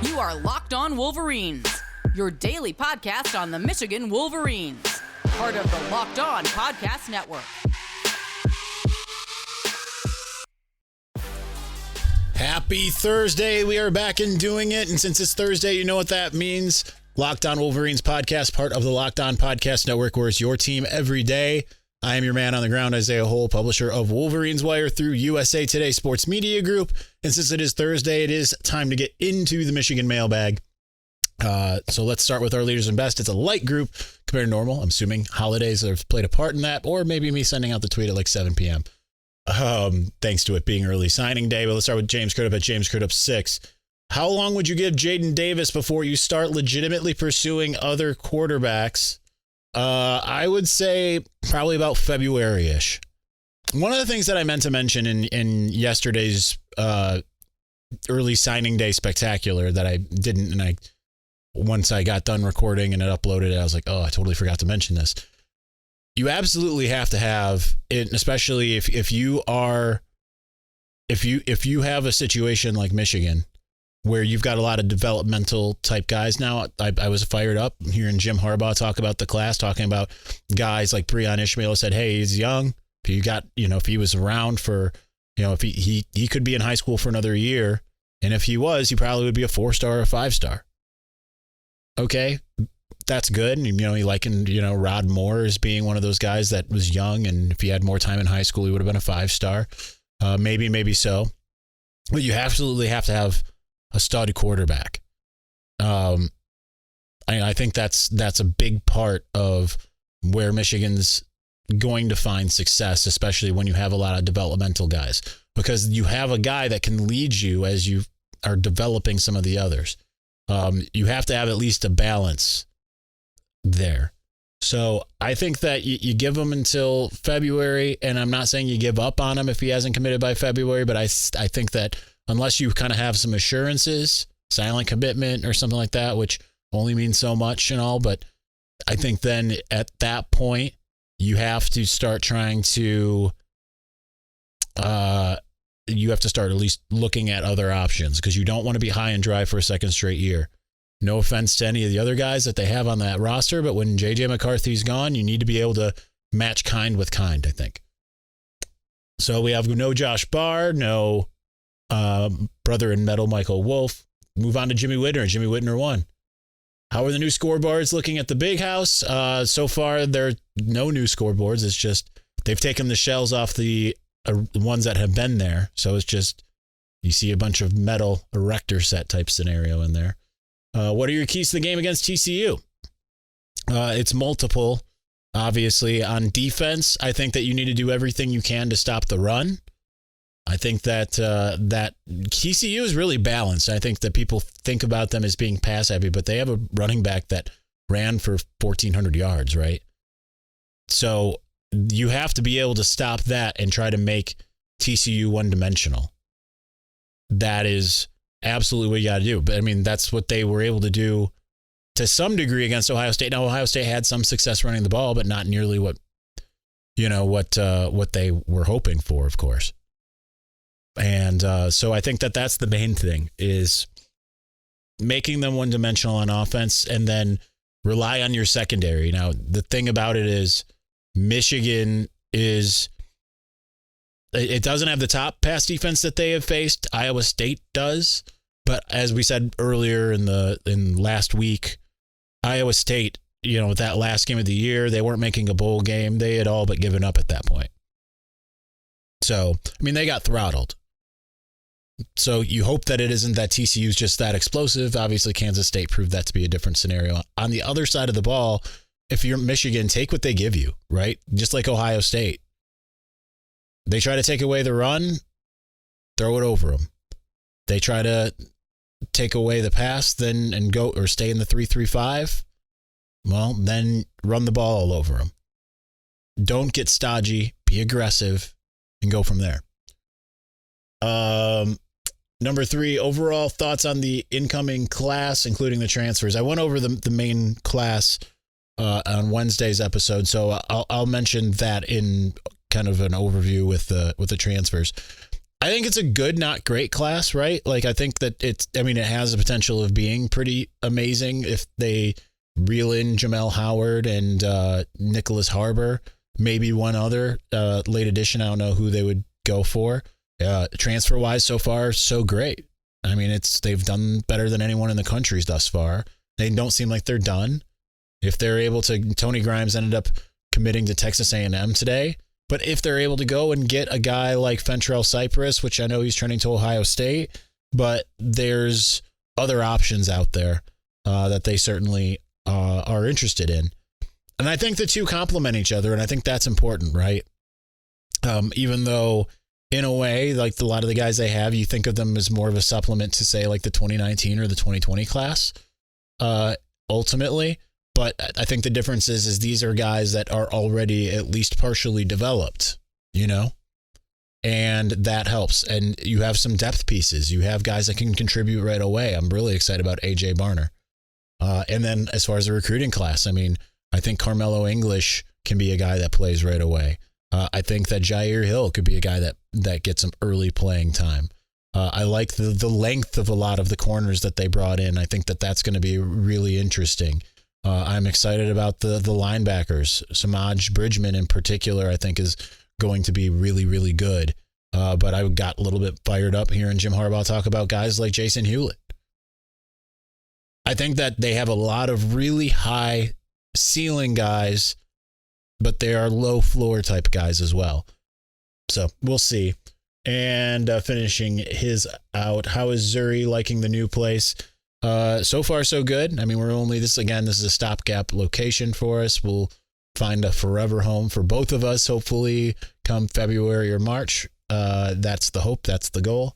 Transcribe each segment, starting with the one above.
You are Locked On Wolverines, your daily podcast on the Michigan Wolverines, part of the Locked On Podcast Network. Happy Thursday. We are back and doing it. And since it's Thursday, you know what that means. Locked On Wolverines podcast, part of the Locked On Podcast Network, where it's your team every day. I am your man on the ground, Isaiah Hole, publisher of Wolverines Wire through USA Today Sports Media Group. And since it is Thursday, it is time to get into the Michigan Mailbag. So let's start with our leaders and best. It's a light group compared to normal. I'm assuming holidays have played a part in that, or maybe me sending out the tweet at like 7 p.m. Thanks to it being early signing day. But let's start with James Crudup at James Crudup 6. How long would you give Jaden Davis before you start legitimately pursuing other quarterbacks? I would say probably about February-ish. One of the things that I meant to mention in yesterday's early signing day spectacular that I didn't, and once I got done recording and it uploaded, I was like, oh, I totally forgot to mention this. You absolutely have to have it, especially if you have a situation like Michigan, where you've got a lot of developmental type guys now. I was fired up hearing Jim Harbaugh talk about the class, talking about guys like Breon Ishmael. Said, hey, he's young. If he was around for, if he could be in high school for another year. And if he was, he probably would be a 4-star or a 5-star. Okay, that's good. And, he likened, Rod Moore as being one of those guys that was young. And if he had more time in high school, he would have been a 5-star. Maybe so. But you absolutely have to have a stud quarterback. I think that's a big part of where Michigan's going to find success, especially when you have a lot of developmental guys, because you have a guy that can lead you as you are developing some of the others. You have to have at least a balance there. So I think that you give him until February, and I'm not saying you give up on him if he hasn't committed by February, but I think that unless you kind of have some assurances, silent commitment or something like that, which only means so much and all, but I think then at that point, you have to start trying to, you have to start at least looking at other options, because you don't want to be high and dry for a second straight year. No offense to any of the other guys that they have on that roster, but when J.J. McCarthy's gone, you need to be able to match kind with kind, I think. So we have no Josh Barr, no brother in metal Michael Wolf. Move on to Jimmy Whitner. Jimmy Whitner won. How are the new scoreboards looking at the big house? So far, there are no new scoreboards. It's just they've taken the shells off the ones that have been there. So it's just you see a bunch of metal erector set type scenario in there. What are your keys to the game against TCU? It's multiple. Obviously, on defense, I think that you need to do everything you can to stop the run. I think that that TCU is really balanced. I think that people think about them as being pass heavy, but they have a running back that ran for 1,400 yards, right? So you have to be able to stop that and try to make TCU one-dimensional. That is absolutely what you got to do. But I mean, that's what they were able to do to some degree against Ohio State. Now, Ohio State had some success running the ball, but not nearly what they were hoping for, of course. And so I think that that's the main thing, is making them one-dimensional on offense and then rely on your secondary. Now, the thing about it is Michigan it doesn't have the top pass defense that they have faced. Iowa State does. But as we said earlier in last week, Iowa State, with that last game of the year, they weren't making a bowl game. They had all but given up at that point. So, I mean, they got throttled. So you hope that it isn't that TCU is just that explosive. Obviously, Kansas State proved that to be a different scenario. On the other side of the ball, if you're Michigan, take what they give you, right? Just like Ohio State. They try to take away the run, throw it over them. They try to take away the pass and go or stay in the 3-3-5. Well, then run the ball all over them. Don't get stodgy, be aggressive, and go from there. Number 3, overall thoughts on the incoming class, including the transfers. I went over the main class on Wednesday's episode, so I'll mention that in kind of an overview with the transfers. I think it's a good, not great class, right? Like, I think that it has the potential of being pretty amazing if they reel in Jamel Howard and Nicholas Harbor, maybe one other late addition. I don't know who they would go for. Transfer wise, so far, so great. I mean, they've done better than anyone in the country thus far. They don't seem like they're done. If they're able to, Tony Grimes ended up committing to Texas A&M today. But if they're able to go and get a guy like Fentrell Cypress, which I know he's trending to Ohio State, but there's other options out there that they certainly are interested in. And I think the two complement each other, and I think that's important, right? Even though, in a way, like a lot of the guys they have, you think of them as more of a supplement to, say, like the 2019 or the 2020 class, ultimately. But I think the difference is these are guys that are already at least partially developed, and that helps. And you have some depth pieces. You have guys that can contribute right away. I'm really excited about A.J. Barner. And then as far as the recruiting class, I mean, I think Carmelo English can be a guy that plays right away. I think that Jair Hill could be a guy that gets some early playing time. I like the length of a lot of the corners that they brought in. I think that's going to be really interesting. I'm excited about the linebackers. Samaj Bridgman in particular, I think, is going to be really, really good. But I got a little bit fired up hearing Jim Harbaugh talk about guys like Jason Hewlett. I think that they have a lot of really high ceiling guys, but they are low floor type guys as well. So we'll see. And finishing his out, how is Zuri liking the new place? So far, so good. I mean, this is a stopgap location for us. We'll find a forever home for both of us, hopefully come February or March. That's the hope. That's the goal.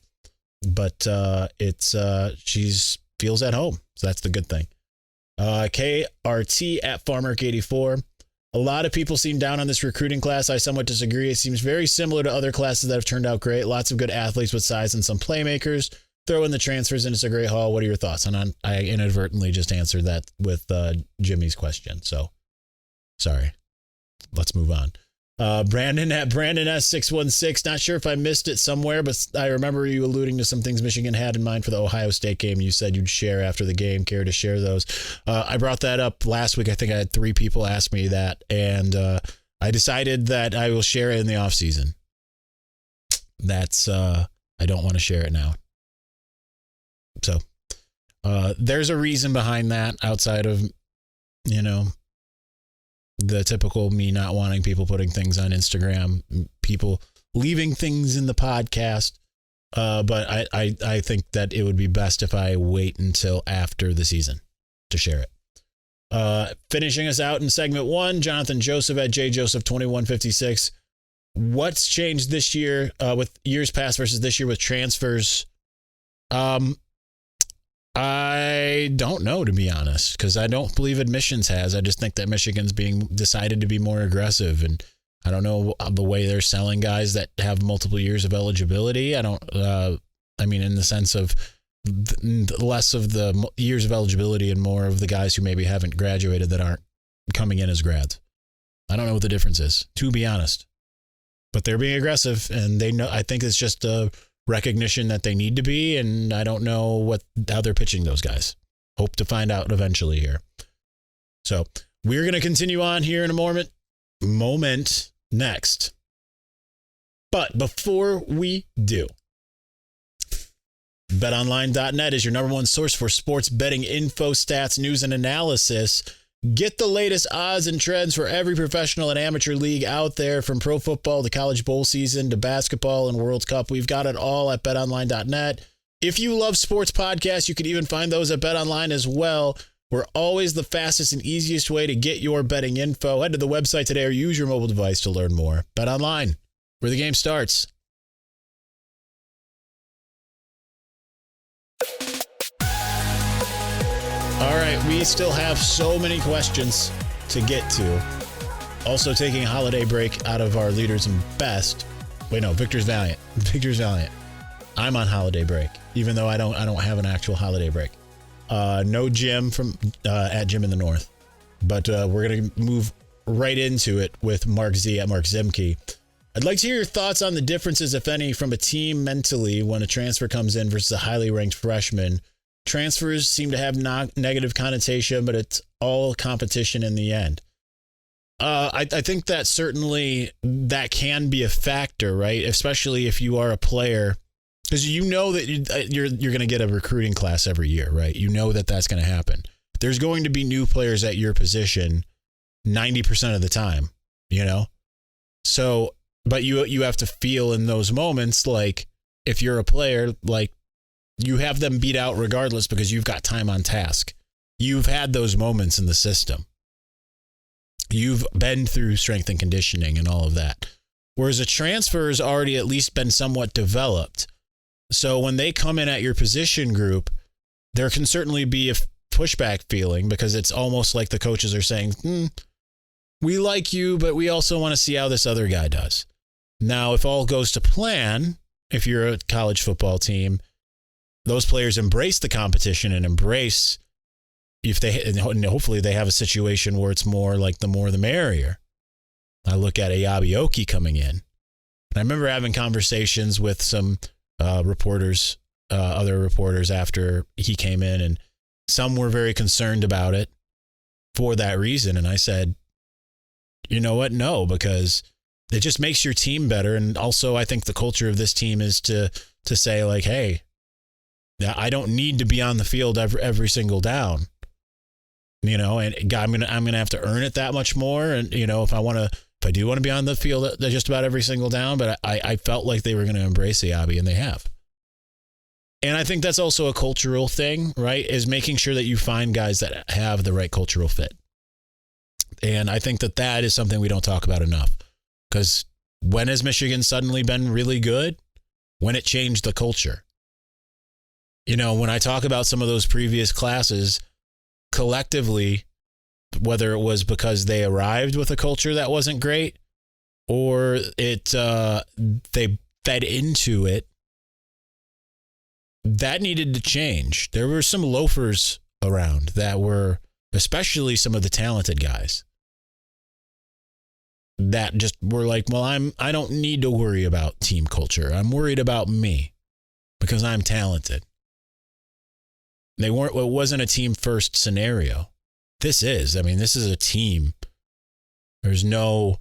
But she's feels at home. So that's the good thing. KRT at Farmark84. A lot of people seem down on this recruiting class. I somewhat disagree. It seems very similar to other classes that have turned out great. Lots of good athletes with size and some playmakers. Throw in the transfers and it's a great haul. What are your thoughts? And I inadvertently just answered that with Jimmy's question. So sorry. Let's move on. Brandon at Brandon S616. Not sure if I missed it somewhere, but I remember you alluding to some things Michigan had in mind for the Ohio State game. You said you'd share after the game. Care to share those? I brought that up last week. I think I had 3 people ask me that, and I decided that I will share it in the offseason. That's I don't want to share it now. So there's a reason behind that outside of, the typical me not wanting people putting things on Instagram, people leaving things in the podcast. But I think that it would be best if I wait until after the season to share it. Finishing us out in segment 1, Jonathan Joseph at JJoseph2156. What's changed this year with years past versus this year with transfers? I don't know, to be honest, because I don't believe admissions has. I just think that Michigan's being decided to be more aggressive, and I don't know the way they're selling guys that have multiple years of eligibility. I mean, in the sense of less of the years of eligibility and more of the guys who maybe haven't graduated that aren't coming in as grads. I don't know what the difference is, to be honest, but they're being aggressive, and they know. I think it's just a recognition that they need to be, and I don't know how they're pitching those guys. Hope to find out eventually here. So we're going to continue on here in a moment next. But before we do, BetOnline.net is your number one source for sports betting info, stats, news, and analysis. Get the latest odds and trends for every professional and amateur league out there, from pro football to college bowl season to basketball and World Cup. We've got it all at betonline.net. If you love sports podcasts, you can even find those at BetOnline as well. We're always the fastest and easiest way to get your betting info. Head to the website today or use your mobile device to learn more. BetOnline, where the game starts. All right, we still have so many questions to get to. Also taking a holiday break out of our leaders and best. Wait, no, Victor's Valiant. Victor's Valiant. I'm on holiday break, even though I don't have an actual holiday break. No Jim from at Jim in the North, but we're gonna move right into it with Mark Z at Mark Zimke. I'd like to hear your thoughts on the differences, if any, from a team mentally when a transfer comes in versus a highly ranked freshman. Transfers seem to have negative connotation, but it's all competition in the end. I think that certainly that can be a factor, right? Especially if you are a player, because you know that you're going to get a recruiting class every year, right? You know that that's going to happen. There's going to be new players at your position 90% of the time, you know? So, but you have to feel in those moments, like if you're a player, like you have them beat out regardless because you've got time on task. You've had those moments in the system. You've been through strength and conditioning and all of that. Whereas a transfer has already at least been somewhat developed. So when they come in at your position group, there can certainly be a pushback feeling because it's almost like the coaches are saying, we like you, but we also want to see how this other guy does. Now, if all goes to plan, if you're a college football team, those players embrace the competition and embrace and hopefully they have a situation where it's more like the more the merrier. I look at Ayabioki coming in. And I remember having conversations with some reporters, other reporters after he came in, and some were very concerned about it for that reason. And I said, you know what? No, because it just makes your team better. And also I think the culture of this team is to say like, hey, I don't need to be on the field every single down. You know, and I'm gonna have to earn it that much more. And you know, if I do want to be on the field just about every single down, but I felt like they were going to embrace Ayabi, and they have. And I think that's also a cultural thing, right? Is making sure that you find guys that have the right cultural fit. And I think that is something we don't talk about enough. Because when has Michigan suddenly been really good? When it changed the culture. You know, when I talk about some of those previous classes, collectively, whether it was because they arrived with a culture that wasn't great or they fed into it, that needed to change. There were some loafers around that were, especially some of the talented guys, that just were like, well, I don't need to worry about team culture. I'm worried about me because I'm talented. It wasn't a team first scenario. This is a team. There's no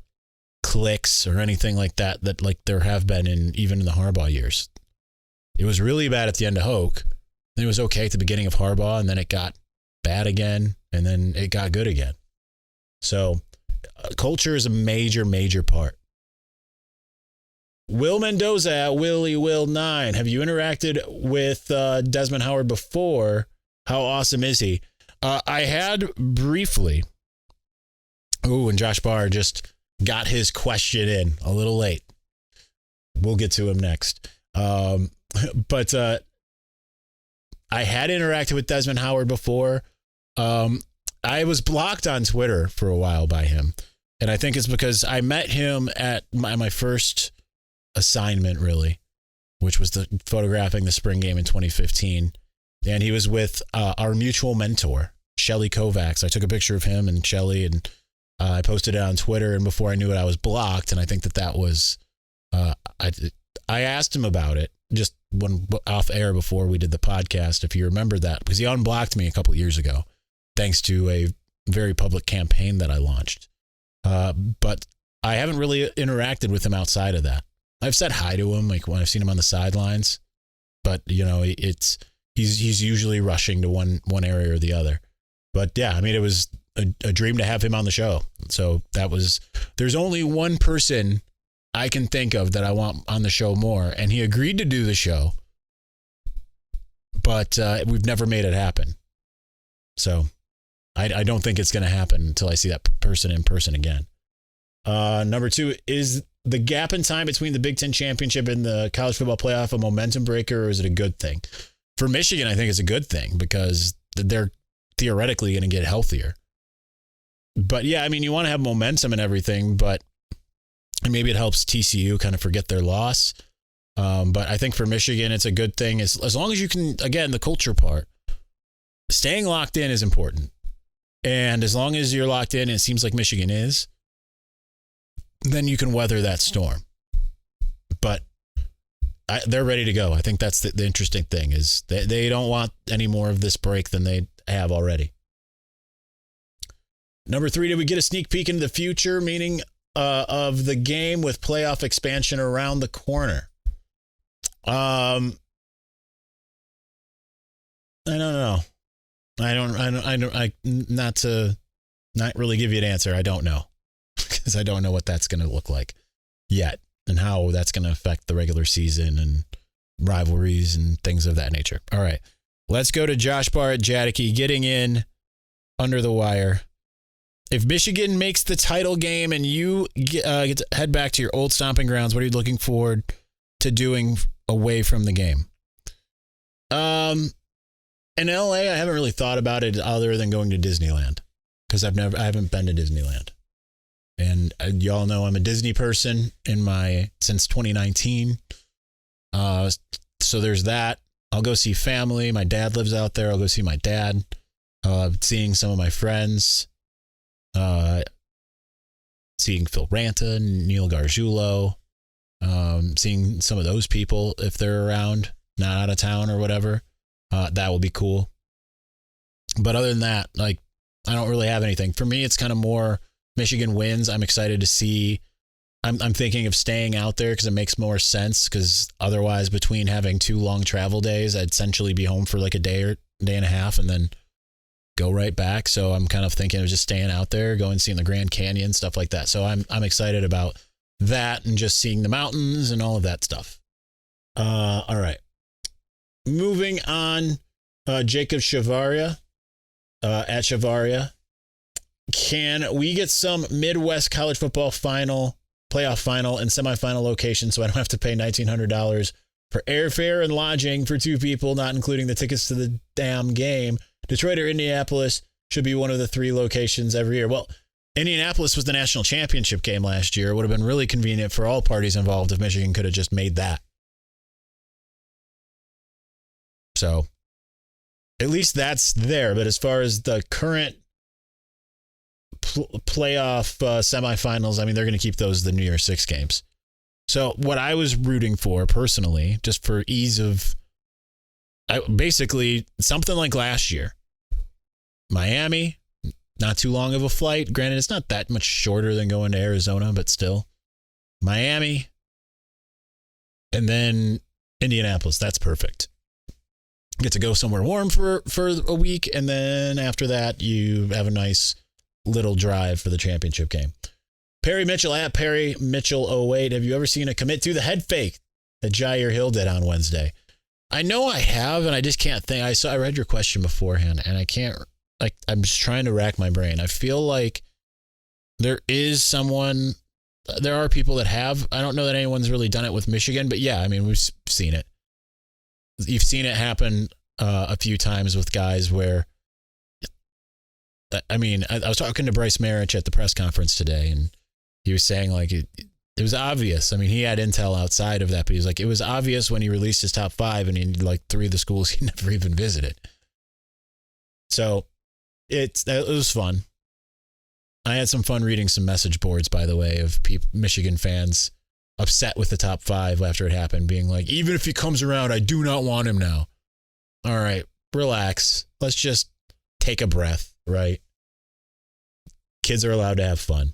cliques or anything like that like there have been even in the Harbaugh years. It was really bad at the end of Hoke. Then it was okay at the beginning of Harbaugh, and then it got bad again, and then it got good again. So culture is a major, major part. Will Mendoza at Willie Will 9. Have you interacted with Desmond Howard before? How awesome is he? I had briefly. Oh, and Josh Barr just got his question in a little late. We'll get to him next. But I had interacted with Desmond Howard before. I was blocked on Twitter for a while by him. And I think it's because I met him at my first assignment, really, which was photographing the spring game in 2015. And he was with our mutual mentor, Shelly Kovacs. I took a picture of him and Shelly, and I posted it on Twitter. And before I knew it, I was blocked. And I think that was, I asked him about it just when off air before we did the podcast, if you remember that, because he unblocked me a couple of years ago, thanks to a very public campaign that I launched. But I haven't really interacted with him outside of that. I've said hi to him, like when I've seen him on the sidelines, but you know, he's usually rushing to one area or the other. But yeah, I mean, it was a dream to have him on the show. So there's only one person I can think of that I want on the show more, and he agreed to do the show, but we've never made it happen. So I don't think it's going to happen until I see that person in person again. Number 2, is the gap in time between the Big Ten championship and the college football playoff a momentum breaker, or is it a good thing? For Michigan, I think it's a good thing because they're theoretically going to get healthier. But yeah, I mean, you want to have momentum and everything, but maybe it helps TCU kind of forget their loss. But I think for Michigan, it's a good thing as long as you can, again, the culture part, staying locked in is important. And as long as you're locked in, and it seems like Michigan is, then you can weather that storm. but they're ready to go. I think that's the interesting thing is they don't want any more of this break than they have already. Number 3, did we get a sneak peek into the future, meaning of the game with playoff expansion around the corner? I don't know. Not really give you an answer. I don't know because I don't know what that's going to look like yet and how that's going to affect the regular season and rivalries and things of that nature. All right, let's go to Josh Barr at Jadicke getting in under the wire. If Michigan makes the title game and you get to head back to your old stomping grounds, what are you looking forward to doing away from the game? In LA, I haven't really thought about it other than going to Disneyland because I haven't been to Disneyland. And y'all know I'm a Disney person since 2019. So there's that. I'll go see family. My dad lives out there. I'll go see my dad. Seeing some of my friends. Seeing Phil Ranta, Neil Gargiulo, seeing some of those people if they're around, not out of town or whatever. That will be cool. But other than that, like, I don't really have anything. For me, it's kind of more Michigan wins. I'm excited to see. I'm thinking of staying out there because it makes more sense because otherwise between having 2 long travel days, I'd essentially be home for like a day or day and a half and then go right back. So I'm kind of thinking of just staying out there, going seeing the Grand Canyon, stuff like that. So I'm excited about that and just seeing the mountains and all of that stuff. All right. Moving on, Jacob Shavaria at Shavaria. Can we get some Midwest college football playoff final and semifinal location so I don't have to pay $1,900 for airfare and lodging for 2 people, not including the tickets to the damn game? Detroit or Indianapolis should be one of the 3 locations every year. Well, Indianapolis was the national championship game last year. It would have been really convenient for all parties involved if Michigan could have just made that. So at least that's there. But as far as the current playoff semifinals, I mean, they're going to keep those the New Year's 6 games. So what I was rooting for personally, just for ease of, basically something like last year, Miami, not too long of a flight. Granted, it's not that much shorter than going to Arizona, but still Miami and then Indianapolis. That's perfect. Get to go somewhere warm for a week. And then after that, you have a nice little drive for the championship game. Perry Mitchell at Perry Mitchell 08. Have you ever seen a commit to the head fake that Jair Hill did on Wednesday? I know I have, and I just can't think. I read your question beforehand, and I can't. I'm just trying to rack my brain. I feel like there are people that have. I don't know that anyone's really done it with Michigan, but yeah, I mean, we've seen it. You've seen it happen a few times with guys where, I mean, I was talking to Bryce Marich at the press conference today, and he was saying like it was obvious. I mean, he had intel outside of that, but he was like, it was obvious when he released his top 5 and he like 3 of the schools he never even visited. So it was fun. I had some fun reading some message boards, by the way, of Michigan fans upset with the top 5 after it happened, being like, even if he comes around, I do not want him now. All right, relax. Let's just take a breath, right? Kids are allowed to have fun.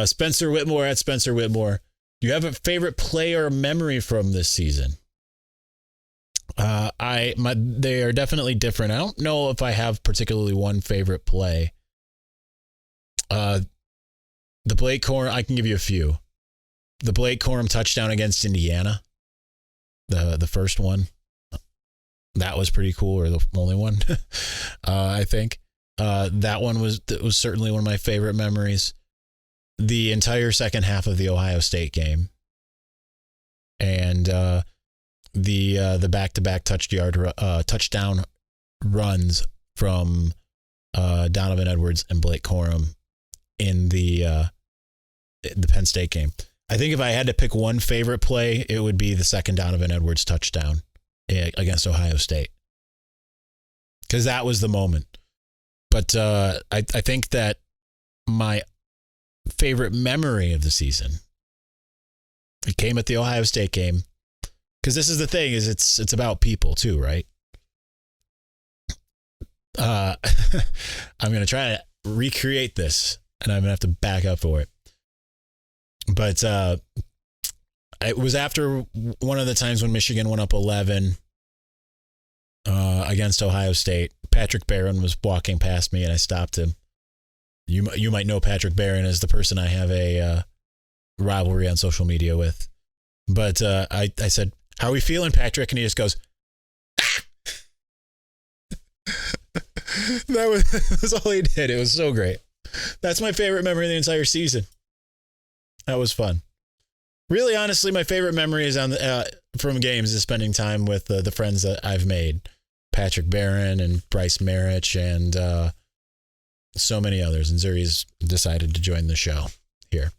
Spencer Whitmore at Spencer Whitmore. Do you have a favorite play or memory from this season? They are definitely different. I don't know if I have particularly one favorite play. The Blake Corum, I can give you a few. The Blake Corum touchdown against Indiana, the first one, that was pretty cool, or the only one, I think. That one was certainly one of my favorite memories. The entire second half of the Ohio State game, and the back-to-back touchdown runs from Donovan Edwards and Blake Corum in the Penn State game. I think if I had to pick one favorite play, it would be the second Donovan Edwards touchdown against Ohio State, because that was the moment. But I think that my favorite memory of the season It came at the Ohio State game. Because this is the thing, is it's about people too, right? I'm going to try to recreate this, and I'm going to have to back up for it. But it was after one of the times when Michigan went up 11 against Ohio State. Patrick Barron was walking past me, and I stopped him. You might know Patrick Barron as the person I have a rivalry on social media with. But I said, "How are we feeling, Patrick?" And he just goes, "Ah!" That was all he did. It was so great. That's my favorite memory of the entire season. That was fun. Really, honestly, my favorite memory is from games is spending time with the friends that I've made. Patrick Barron and Bryce Marich and so many others. And Zuri's decided to join the show here.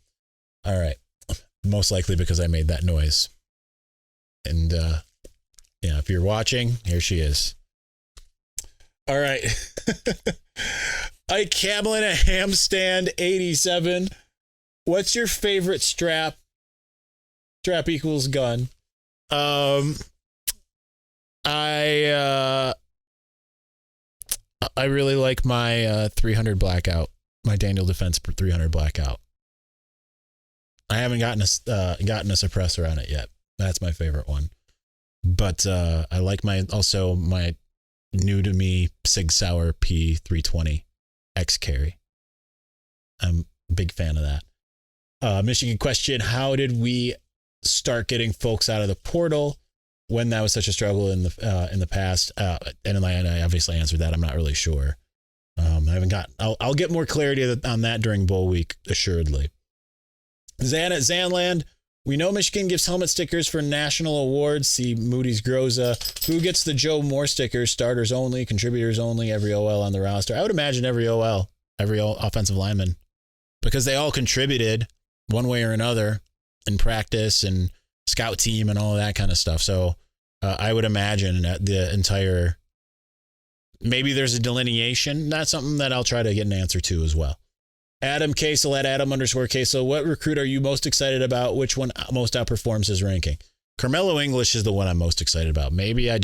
All right. Most likely because I made that noise. And if you're watching, here she is. All right. Ike Hamlin at Hamstand 87. What's your favorite strap? Strap equals gun. I really like my 300 blackout. My Daniel Defense 300 blackout. I haven't gotten a suppressor on it yet. That's my favorite one. But I like my new to me Sig Sauer P320 X carry. I'm a big fan of that. Michigan question: how did we start getting folks out of the portal when that was such a struggle in the past? And I obviously answered that. I'm not really sure. I haven't got. I'll get more clarity on that during bowl week, assuredly. Zan at Zanland. We know Michigan gives helmet stickers for national awards. See Moody's Groza. Who gets the Joe Moore stickers? Starters only, contributors only, every OL on the roster. I would imagine every OL, every offensive lineman, because they all contributed one way or another in practice and scout team and all of that kind of stuff. So I would imagine that the entire, maybe there's a delineation. That's something that I'll try to get an answer to as well. Adam Kasel at Adam_Kasel. What recruit are you most excited about? Which one most outperforms his ranking? Carmelo English is the one I'm most excited about. Maybe when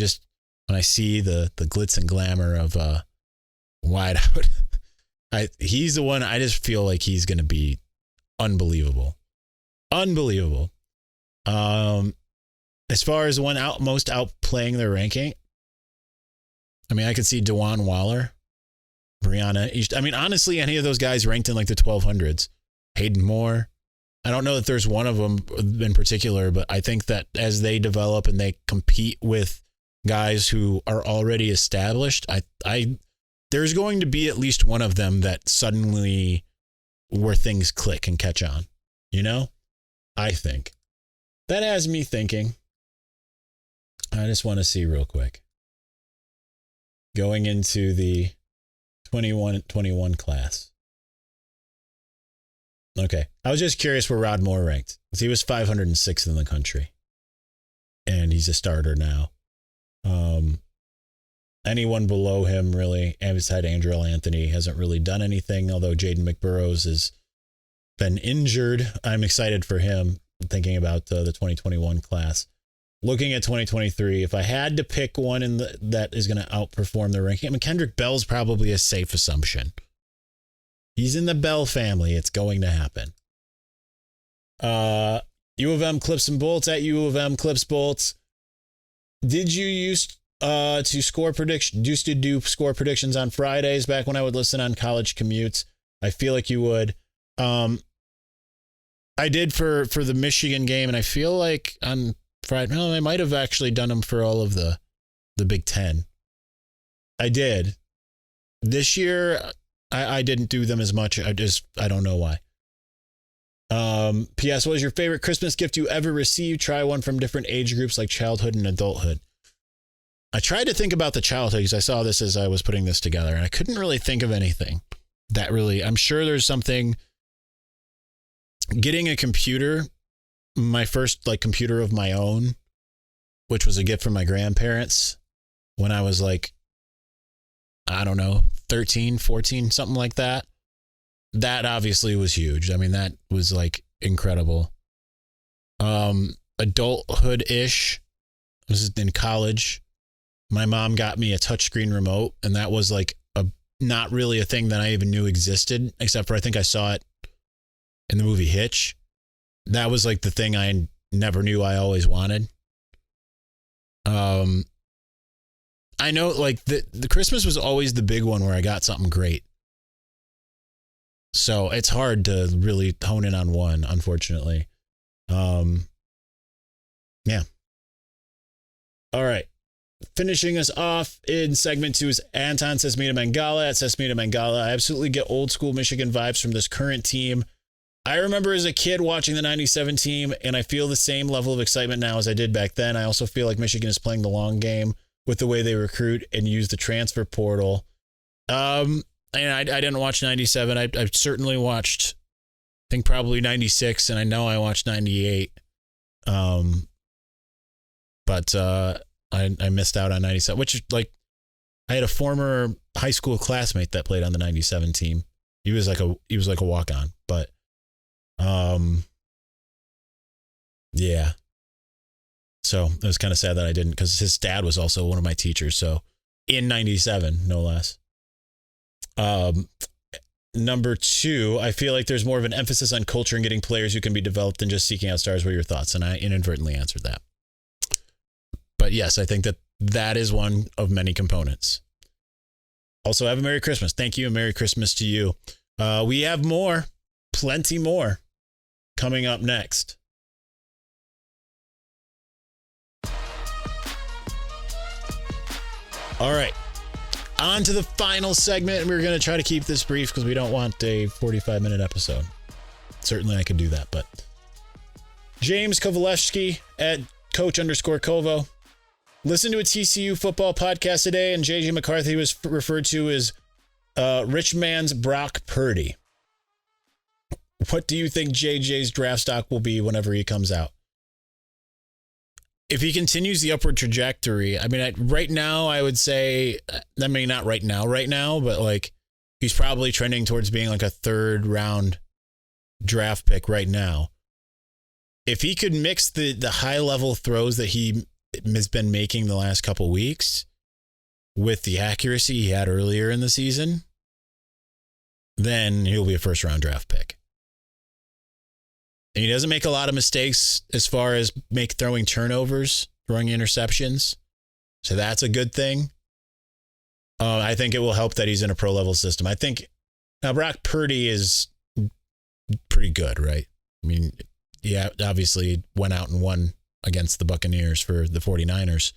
I see the glitz and glamour of wide out, he's the one. I just feel like he's going to be unbelievable. Unbelievable. As far as the one most outplaying their ranking, I mean, I could see DeJuan Waller, Brianna. I mean, honestly, any of those guys ranked in like the 1200s. Hayden Moore. I don't know that there's one of them in particular, but I think that as they develop and they compete with guys who are already established, there's going to be at least one of them that suddenly where things click and catch on. You know? I think. That has me thinking. I just want to see real quick. Going into the 21 class. Okay. I was just curious where Rod Moore ranked. He was 506th in the country. And he's a starter now. Anyone below him really, beside Andrew Anthony, hasn't really done anything, although Jaden McBurrows has been injured. I'm excited for him, thinking about the 2021 class. Looking at 2023, if I had to pick one that is going to outperform the ranking, I mean, Kendrick Bell's probably a safe assumption. He's in the Bell family. It's going to happen. U of M Clips and Bolts at U of M Clips Bolts. Did you used to do score predictions on Fridays back when I would listen on college commutes? I feel like you would. I did for the Michigan game, and I feel like on Friday, I might have actually done them for all of the Big Ten. I did. This year, I didn't do them as much. I don't know why. P.S. What was your favorite Christmas gift you ever received? Try one from different age groups like childhood and adulthood. I tried to think about the childhood because I saw this as I was putting this together, and I couldn't really think of anything that really, I'm sure there's something. Getting a computer, my first computer of my own, which was a gift from my grandparents when I was 13, 14, something like that. That obviously was huge. I mean, that was incredible. Adulthood-ish. This is in college. My mom got me a touchscreen remote, and that was like not really a thing that I even knew existed, except for I think I saw it in the movie Hitch. That was like the thing I never knew I always wanted. I know like the Christmas was always the big one where I got something great. So it's hard to really hone in on one, unfortunately. Yeah. All right. Finishing us off in segment 2 is Anton Sesmina Mangala at Sesmina Mangala. I absolutely get old school Michigan vibes from this current team. I remember as a kid watching the 97 team, and I feel the same level of excitement now as I did back then. I also feel like Michigan is playing the long game with the way they recruit and use the transfer portal. And I didn't watch 97. I certainly watched, I think probably 96, and I know I watched 98. But I missed out on 97, which like I had a former high school classmate that played on the 97 team. He was like a walk-on, but yeah. So it was kind of sad that I didn't, because his dad was also one of my teachers. So in 97, no less. Number 2, I feel like there's more of an emphasis on culture and getting players who can be developed than just seeking out stars. What are your thoughts? And I inadvertently answered that. But yes, I think that is one of many components. Also, have a Merry Christmas. Thank you, and Merry Christmas to you. We have more, plenty more, coming up next. All right. On to the final segment, and we're going to try to keep this brief because we don't want a 45-minute episode. Certainly I could do that, but James Kovalevsky at Coach_Kovo. Listen to a TCU football podcast today, and JJ McCarthy was referred to as rich man's Brock Purdy. What do you think JJ's draft stock will be whenever he comes out? If he continues the upward trajectory, I mean, right now, I would say, I mean, not right now, but like he's probably trending towards being like a 3rd round draft pick right now. If he could mix the high level throws that he has been making the last couple weeks with the accuracy he had earlier in the season, then he'll be a 1st round draft pick. And he doesn't make a lot of mistakes as far as throwing turnovers, throwing interceptions. So that's a good thing. I think it will help that he's in a pro level system. I think now Brock Purdy is pretty good, right? I mean, yeah, obviously went out and won against the Buccaneers for the 49ers.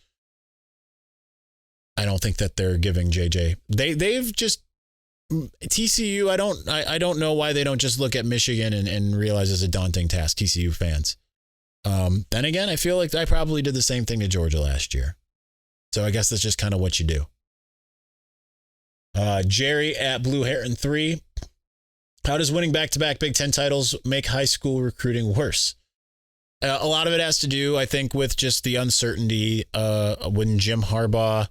I don't think that they're giving JJ. They've just TCU. I don't know why they don't just look at Michigan and realize it's a daunting task. TCU fans. Then again, I feel like I probably did the same thing to Georgia last year. So I guess that's just kind of what you do. Jerry at Blue Heron 3. How does winning back-to-back Big Ten titles make high school recruiting worse? A lot of it has to do, I think, with just the uncertainty when Jim Harbaugh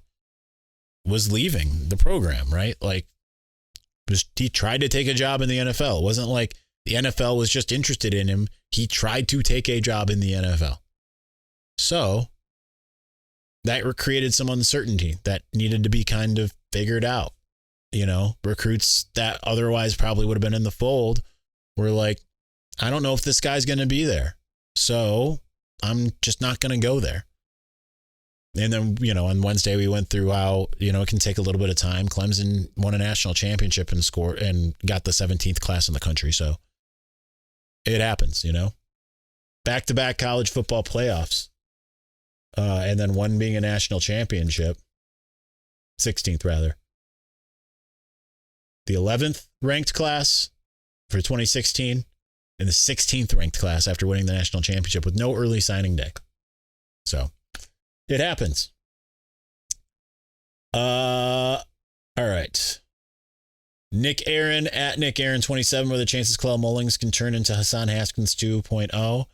was leaving the program, right? Like, he tried to take a job in the NFL. It wasn't like the NFL was just interested in him. He tried to take a job in the NFL. So that created some uncertainty that needed to be kind of figured out. You know, recruits that otherwise probably would have been in the fold were like, I don't know if this guy's going to be there. So I'm just not going to go there. And then, you know, on Wednesday, we went through how, you know, it can take a little bit of time. Clemson won a national championship and got the 17th class in the country. So it happens, you know, back-to-back college football playoffs. And then one being a national championship, 16th rather. The 11th ranked class for 2016 and the 16th ranked class after winning the national championship with no early signing day. So it happens. All right. Nick Aaron at Nick Aaron 27, where the chances Clell Mullings can turn into Hassan Haskins 2.0.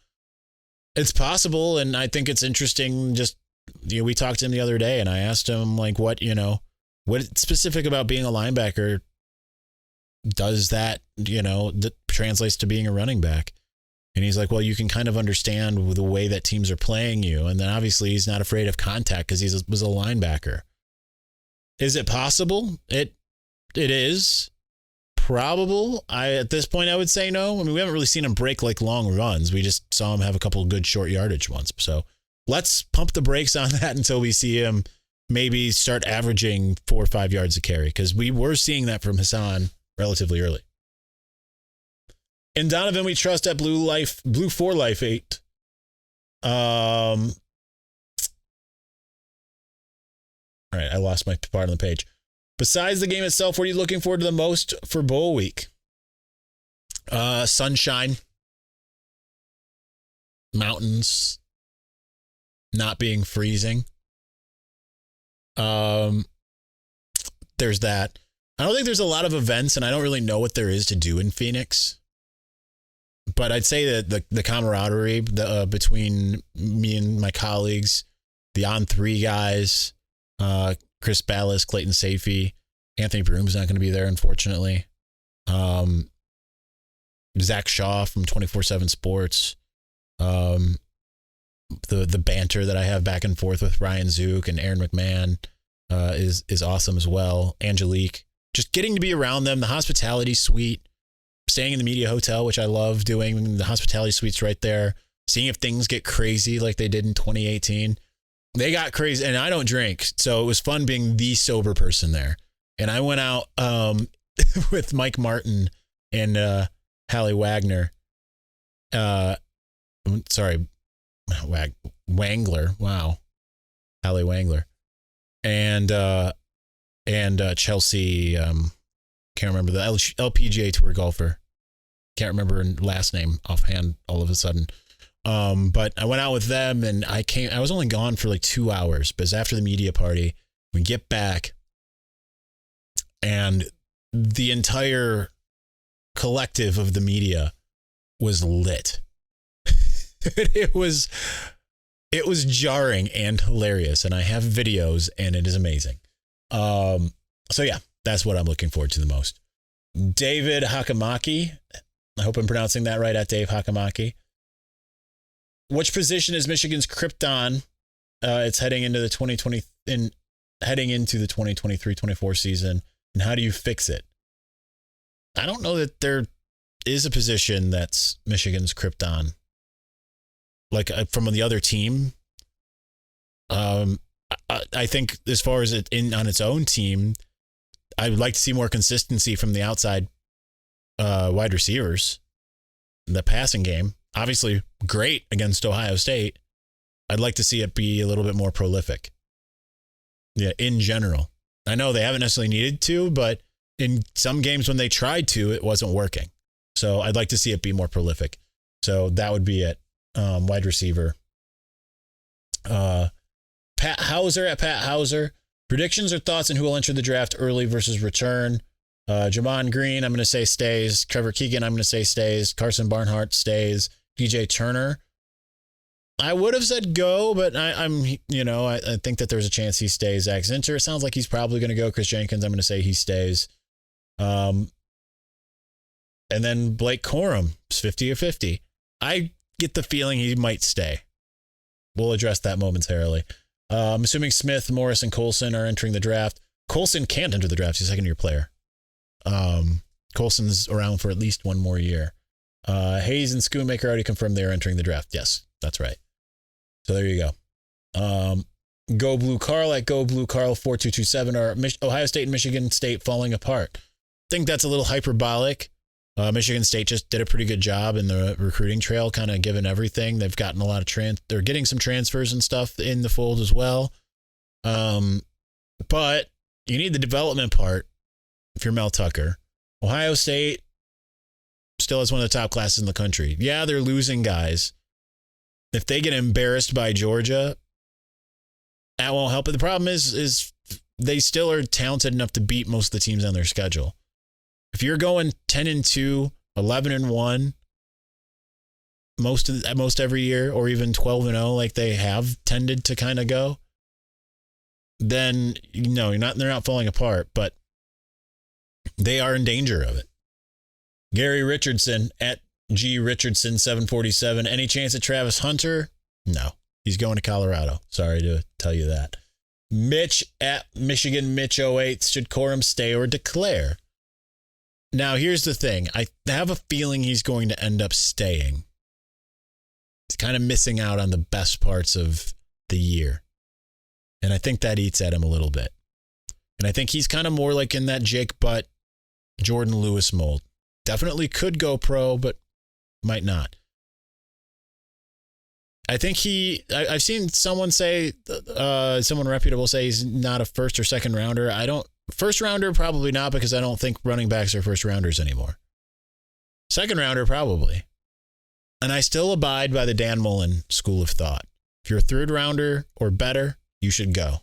It's possible, and I think it's interesting. Just, you know, we talked to him the other day, and I asked him, like, what specific about being a linebacker does that, you know, that translates to being a running back? And he's like, well, you can kind of understand the way that teams are playing you. And then obviously he's not afraid of contact because he was a linebacker. Is it possible? It is probable. At this point, I would say no. I mean, we haven't really seen him break like long runs. We just saw him have a couple of good short yardage ones. So let's pump the brakes on that until we see him maybe start averaging 4 or 5 yards a carry, because we were seeing that from Hassan relatively early. In Donovan, we trust at Blue for Life 8. All right, I lost my part on the page. Besides the game itself, what are you looking forward to the most for bowl week? Sunshine, mountains, not being freezing. There's that. I don't think there's a lot of events, and I don't really know what there is to do in Phoenix. But I'd say that the camaraderie between me and my colleagues, the On3 guys, Chris Ballas, Clayton Safey, Anthony Broom's not going to be there, unfortunately. Zach Shaw from 24/7 Sports. The banter that I have back and forth with Ryan Zook and Aaron McMahon is awesome as well. Angelique, just getting to be around them. The hospitality suite, staying in the media hotel, which I love doing. The hospitality suite's right there. Seeing if things get crazy like they did in 2018. They got crazy, and I don't drink, so it was fun being the sober person there. And I went out with Mike Martin and Hallie Wagner. Sorry, Wangler. Wow, Hallie Wangler, and Chelsea. Can't remember the LPGA Tour golfer. Can't remember her last name offhand all of a sudden. But I went out with them, and I was only gone for like 2 hours, because after the media party, we get back and the entire collective of the media was lit. It was jarring and hilarious, and I have videos, and it is amazing. So yeah, that's what I'm looking forward to the most. David Hakamaki, I hope I'm pronouncing that right, at Dave Hakamaki. Which position is Michigan's krypton? It's heading into the 2023-24 season, and how do you fix it? I don't know that there is a position that's Michigan's krypton. Like from the other team, I think as far as it on its own team, I would like to see more consistency from the outside wide receivers in the passing game. Obviously, great against Ohio State. I'd like to see it be a little bit more prolific. Yeah, in general. I know they haven't necessarily needed to, but in some games when they tried to, it wasn't working. So I'd like to see it be more prolific. So that would be it. Wide receiver. Pat Hauser at Pat Hauser. Predictions or thoughts on who will enter the draft early versus return? Jamon Green, I'm going to say stays. Trevor Keegan, I'm going to say stays. Carson Barnhart stays. DJ Turner, I would have said go, but I think that there's a chance he stays. Zach Zinter, it sounds like he's probably going to go. Chris Jenkins, I'm going to say he stays. And then Blake Corum, 50 or 50. I get the feeling he might stay. We'll address that momentarily. I'm assuming Smith, Morris, and Colson are entering the draft. Colson can't enter the draft. He's a second-year player. Colson's around for at least one more year. Hayes and Schoonmaker already confirmed they are entering the draft. Yes, that's right. So there you go. Go Blue Carl at Go Blue Carl 4227. Are Ohio State and Michigan State falling apart? I think that's a little hyperbolic. Michigan State just did a pretty good job in the recruiting trail, kind of given everything. They've gotten a lot of they're getting some transfers and stuff in the fold as well. But you need the development part if you're Mel Tucker. Ohio State still has one of the top classes in the country. Yeah, they're losing guys. If they get embarrassed by Georgia, that won't help. But the problem is they still are talented enough to beat most of the teams on their schedule. If you're going 10-2, 11-1, most every year, or even 12-0, like they have tended to kind of go, then they're not falling apart, but they are in danger of it. Gary Richardson at G. Richardson, 747. Any chance at Travis Hunter? No. He's going to Colorado. Sorry to tell you that. Mitch at Michigan Mitch 08. Should Corum stay or declare? Now, here's the thing. I have a feeling he's going to end up staying. He's kind of missing out on the best parts of the year. And I think that eats at him a little bit. And I think he's kind of more like in that Jake Butt, Jordan Lewis mold. Definitely could go pro, but might not. I think I've seen someone say, someone reputable say he's not a first or second rounder. First rounder, probably not, because I don't think running backs are first rounders anymore. Second rounder, probably. And I still abide by the Dan Mullen school of thought. If you're a third rounder or better, you should go.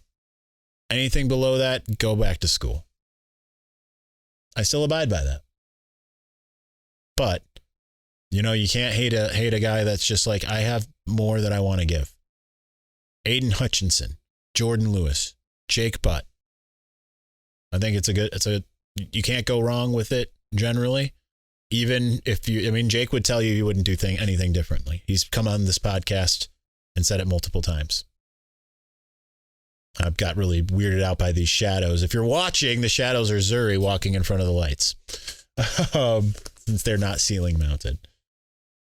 Anything below that, go back to school. I still abide by that. But, you can't hate a guy that's just like, I have more that I want to give. Aiden Hutchinson, Jordan Lewis, Jake Butt. I think you can't go wrong with it generally. Even if Jake would tell you he wouldn't do anything differently. He's come on this podcast and said it multiple times. I've got really weirded out by these shadows. If you're watching, the shadows are Zuri walking in front of the lights. Since they're not ceiling mounted.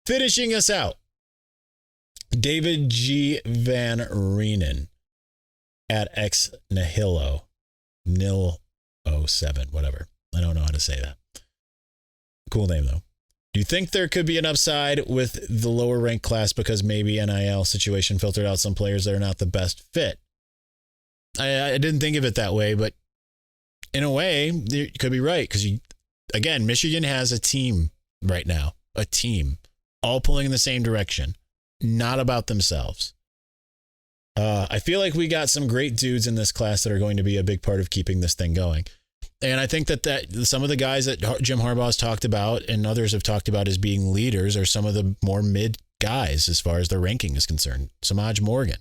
Finishing us out, David G. Van Reenen at X Nihilo, Nil 07, whatever. I don't know how to say that. Cool name, though. Do you think there could be an upside with the lower ranked class because maybe NIL situation filtered out some players that are not the best fit? I didn't think of it that way, but in a way, you could be right. Because, again, Michigan has a team right now. A team. All pulling in the same direction. Not about themselves. I feel like we got some great dudes in this class that are going to be a big part of keeping this thing going. And I think that some of the guys that Jim Harbaugh's talked about and others have talked about as being leaders are some of the more mid guys as far as their ranking is concerned. Samaj Morgan,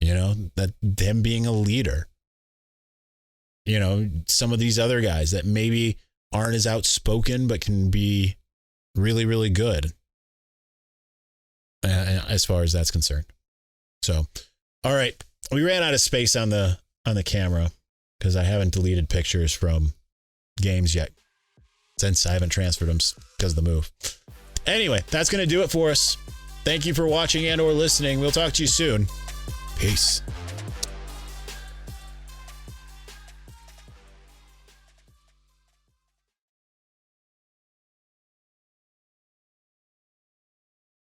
that them being a leader. Some of these other guys that maybe aren't as outspoken but can be really, really good as far as that's concerned. So, all right, we ran out of space on the camera because I haven't deleted pictures from games yet since I haven't transferred them because of the move. Anyway, that's going to do it for us. Thank you for watching and or listening. We'll talk to you soon. Peace.